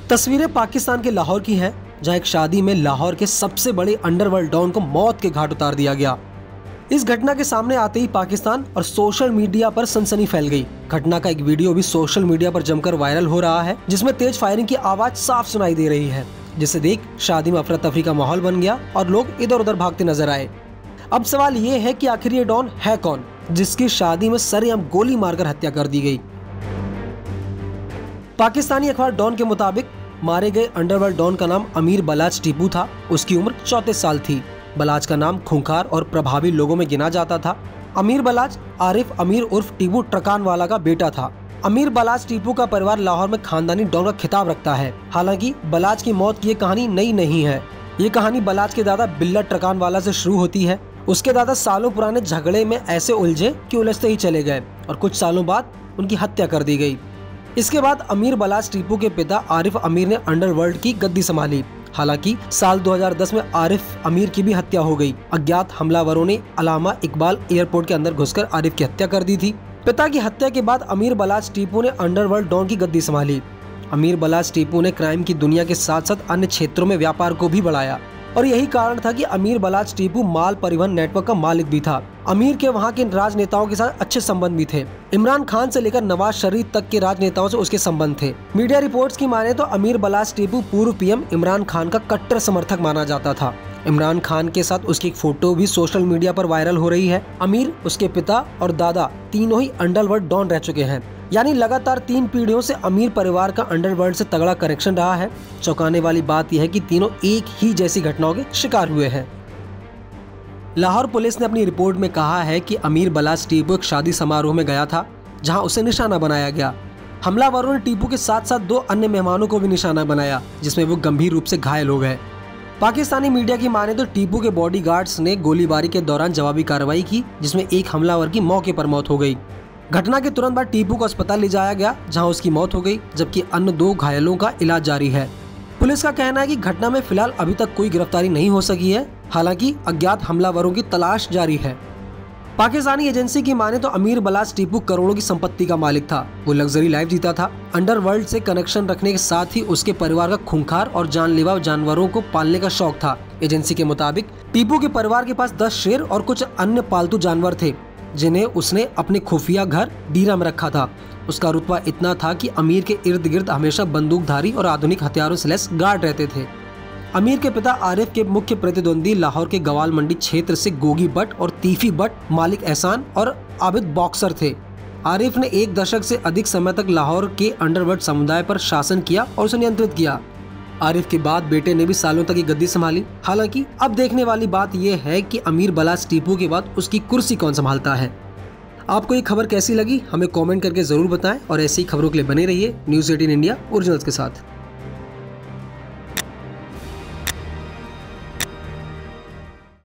तस्वीरें पाकिस्तान के लाहौर की हैं, जहां एक शादी में लाहौर के सबसे बड़े अंडरवर्ल्ड डॉन को मौत के घाट उतार दिया गया। इस घटना के सामने आते ही पाकिस्तान और सोशल मीडिया पर सनसनी फैल गई। घटना का एक वीडियो भी सोशल मीडिया पर जमकर वायरल हो रहा है, जिसमें तेज फायरिंग की आवाज साफ सुनाई दे रही है, जिसे देख शादी में अफरा तफरी का माहौल बन गया और लोग इधर उधर भागते नजर आए। अब सवाल ये है कि आखिर ये डॉन है कौन, जिसकी शादी में सरेआम गोली मारकर हत्या कर दी गई। पाकिस्तानी अखबार डॉन के मुताबिक मारे गए अंडरवर्ल्ड डॉन का नाम अमीर बलाच टीपू था। उसकी उम्र 34 साल थी। बलाच का नाम खूंखार और प्रभावी लोगों में गिना जाता था। अमीर बलाच आरिफ अमीर उर्फ टीपू ट्रकान वाला का बेटा था। अमीर बलाच टीपू का परिवार लाहौर में खानदानी डॉन का खिताब रखता है। हालांकि बलाच की मौत की ये कहानी नई नहीं है। ये कहानी बलाच के दादा बिल्ला ट्रकान वाला से शुरू होती है। उसके दादा सालों पुराने झगड़े में ऐसे उलझे कि उलझते ही चले गए और कुछ सालों बाद उनकी हत्या कर दी गई। इसके बाद अमीर बलाच टीपू के पिता आरिफ अमीर ने अंडरवर्ल्ड की गद्दी संभाली। हालांकि साल 2010 में आरिफ अमीर की भी हत्या हो गई। अज्ञात हमलावरों ने अलामा इकबाल एयरपोर्ट के अंदर घुसकर आरिफ की हत्या कर दी थी। पिता की हत्या के बाद अमीर बलाच टीपू ने अंडरवर्ल्ड डॉन की गद्दी संभाली। अमीर बलाच टीपू ने क्राइम की दुनिया के साथ साथ अन्य क्षेत्रों में व्यापार को भी बढ़ाया और यही कारण था कि अमीर बलाच टीपू माल परिवहन नेटवर्क का मालिक भी था। अमीर के वहाँ के राजनेताओं के साथ अच्छे संबंध भी थे। इमरान खान से लेकर नवाज शरीफ तक के राजनेताओं से उसके संबंध थे। मीडिया रिपोर्ट्स की माने तो अमीर बलाच टीपू पूर्व पीएम इमरान खान का कट्टर समर्थक माना जाता था। इमरान खान के साथ उसकी एक फोटो भी सोशल मीडिया पर वायरल हो रही है। अमीर, उसके पिता और दादा तीनों ही अंडरवर्ल्ड डॉन रह चुके हैं। यानी लगातार 3 पीढ़ियों से अमीर परिवार का अंडरवर्ल्ड से तगड़ा कनेक्शन रहा है। चौंकाने वाली बात यह है कि तीनों एक ही जैसी घटनाओं के शिकार हुए हैं। लाहौर पुलिस ने अपनी रिपोर्ट में कहा है कि अमीर बलाच टीपू एक शादी समारोह में गया था, जहां उसे निशाना बनाया गया। हमलावरों ने टीपू के साथ साथ 2 अन्य मेहमानों को भी निशाना बनाया, जिसमें वो गंभीर रूप से घायल हो गए। पाकिस्तानी मीडिया की माने तो टीपू के बॉडीगार्ड्स ने गोलीबारी के दौरान जवाबी कार्रवाई की, जिसमें एक हमलावर की मौके पर मौत हो गई। घटना के तुरंत बाद टीपू को अस्पताल ले जाया गया, जहां उसकी मौत हो गई, जबकि अन्य 2 घायलों का इलाज जारी है। पुलिस का कहना है कि घटना में फिलहाल अभी तक कोई गिरफ्तारी नहीं हो सकी है। हालांकि अज्ञात हमलावरों की तलाश जारी है। पाकिस्तानी एजेंसी की माने तो अमीर बलाच टीपू करोड़ों की संपत्ति का मालिक था। वो लग्जरी लाइफ जीता था। अंडरवर्ल्ड से कनेक्शन रखने के साथ ही उसके परिवार का खूंखार और जानलेवा जानवरों को पालने का शौक था। एजेंसी के मुताबिक टीपू के परिवार के पास 10 शेर और कुछ अन्य पालतू जानवर थे, जिन्हें उसने अपने खुफिया घर डीरा में रखा था। उसका रुतबा इतना था कि अमीर के इर्द गिर्द हमेशा बंदूकधारी और आधुनिक हथियारों से लैस गार्ड रहते थे। अमीर के पिता आरिफ के मुख्य प्रतिद्वंदी लाहौर के गवाल मंडी क्षेत्र से गोगी बट और तीफी बट मालिक एहसान और आबिद बॉक्सर थे। आरिफ ने 1 दशक से अधिक समय तक लाहौर के अंडरवर्ल्ड समुदाय पर शासन किया और उसे नियंत्रित किया। आरिफ के बाद बेटे ने भी सालों तक ये गद्दी संभाली। हालांकि अब देखने वाली बात यह है कि अमीर बलाच टीपू के बाद उसकी कुर्सी कौन संभालता है। आपको ये खबर कैसी लगी, हमें कमेंट करके जरूर बताएं और ऐसी खबरों के लिए बने रहिए न्यूज़ 18 इंडिया ओरिजिनल्स के साथ।